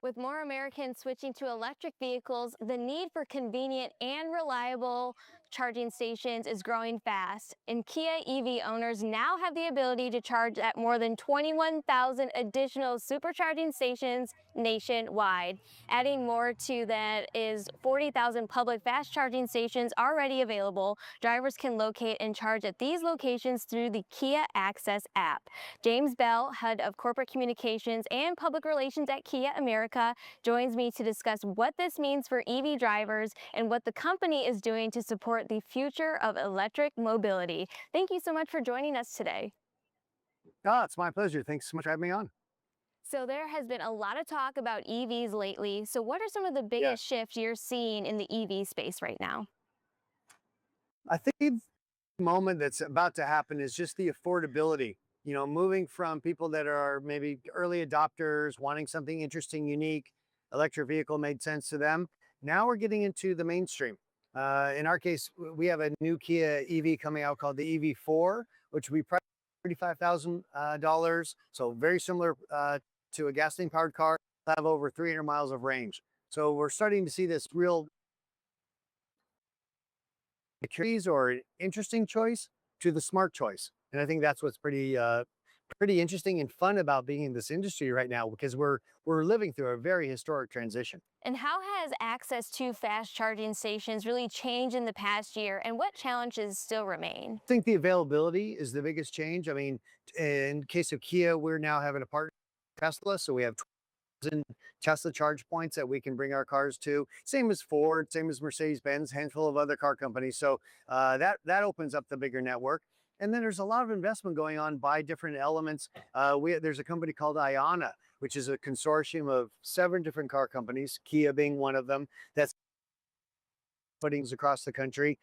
With more Americans switching to electric vehicles, the need for convenient and reliable charging stations is growing fast, and Kia EV owners now have the ability to charge at more than 21,000 additional supercharging stations nationwide. Adding more to that is 40,000 public fast charging stations already available. Drivers can locate and charge at these locations through the Kia Access app. James Bell, head of corporate communications and public relations at Kia America, joins me to discuss what this means for EV drivers and what the company is doing to support the future of electric mobility. Thank you so much for joining us today. It's my pleasure. Thanks so much for having me on. So there has been a lot of talk about EVs lately. So what are some of the biggest Yes. shifts you're seeing in the EV space right now? I think the moment that's about to happen is just the affordability. Moving from people that are maybe early adopters, wanting something interesting, unique, electric vehicle made sense to them. Now we're getting into the mainstream. In our case, we have a new Kia EV coming out called the EV4, which will be priced at $35,000. So very similar to a gasoline powered car, have over 300 miles of range. So we're starting to see this real curious or an interesting choice to the smart choice. And I think that's what's pretty interesting and fun about being in this industry right now, because we're living through a very historic transition. And how has access to fast charging stations really changed in the past year, and what challenges still remain? I think the availability is the biggest change. I mean, in case of Kia, we're now having a partner with Tesla, so we have Tesla charge points that we can bring our cars to. Same as Ford, same as Mercedes-Benz, handful of other car companies. So that opens up the bigger network. And then there's a lot of investment going on by different elements. There's a company called Iona, which is a consortium of 7 different car companies, Kia being one of them, that's footings across the country.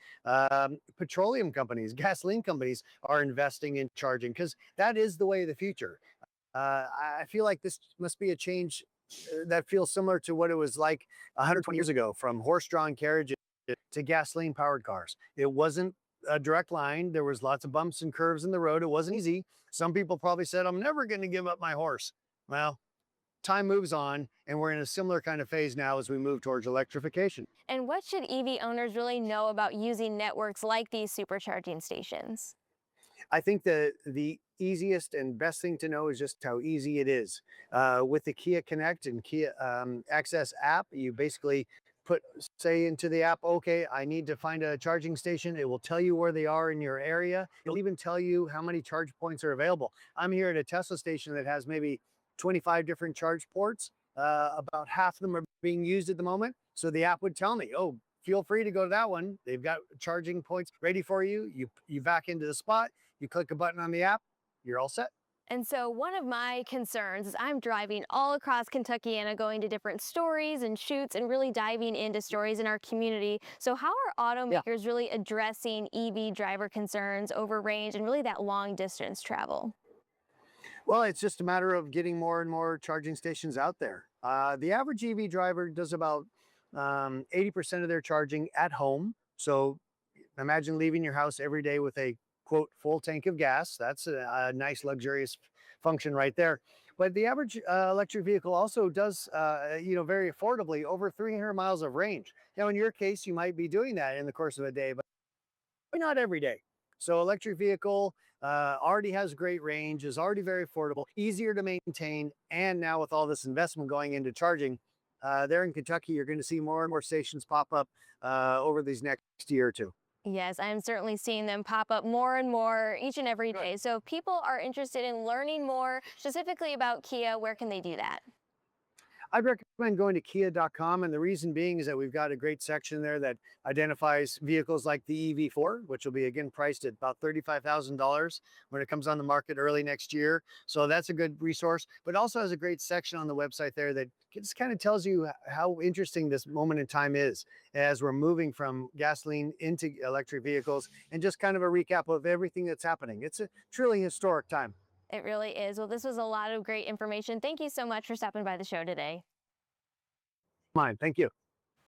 Petroleum companies, gasoline companies are investing in charging because that is the way of the future. I feel like this must be a change that feels similar to what it was like 120 years ago, from horse-drawn carriages to gasoline-powered cars. It wasn't a direct line. There was lots of bumps and curves in the road. It wasn't easy. Some people probably said, I'm never going to give up my horse. Well, time moves on, and we're in a similar kind of phase now as we move towards electrification. And what should EV owners really know about using networks like these supercharging stations? I think the easiest and best thing to know is just how easy it is. With the Kia Connect and Kia Access app, you basically say into the app, okay, I need to find a charging station. It will tell you where they are in your area. It'll even tell you how many charge points are available. I'm here at a Tesla station that has maybe 25 different charge ports. About half of them are being used at the moment. So the app would tell me, oh, feel free to go to that one. They've got charging points ready for you. You back into the spot, you click a button on the app, you're all set. And so one of my concerns is I'm driving all across Kentucky and I'm going to different stories and shoots and really diving into stories in our community. So how are Yeah. automakers really addressing EV driver concerns over range and really that long distance travel? Well, it's just a matter of getting more and more charging stations out there. The average EV driver does about 80% of their charging at home. So imagine leaving your house every day with a quote full tank of gas. That's a nice luxurious function right there. But the average electric vehicle also does, very affordably over 300 miles of range. Now, in your case, you might be doing that in the course of a day, but not every day. So electric vehicle already has great range, is already very affordable, easier to maintain. And now with all this investment going into charging, there in Kentucky, you're going to see more and more stations pop up over these next year or two. Yes, I'm certainly seeing them pop up more and more each and every Good. day. So if people are interested in learning more specifically about Kia, where can they do that? I'd recommend going to kia.com. And the reason being is that we've got a great section there that identifies vehicles like the EV4, which will be again priced at about $35,000 when it comes on the market early next year. So that's a good resource, but also has a great section on the website there that just kind of tells you how interesting this moment in time is as we're moving from gasoline into electric vehicles, and just kind of a recap of everything that's happening. It's a truly historic time. It really is. Well, this was a lot of great information. Thank you so much for stopping by the show today. Mine. Thank you.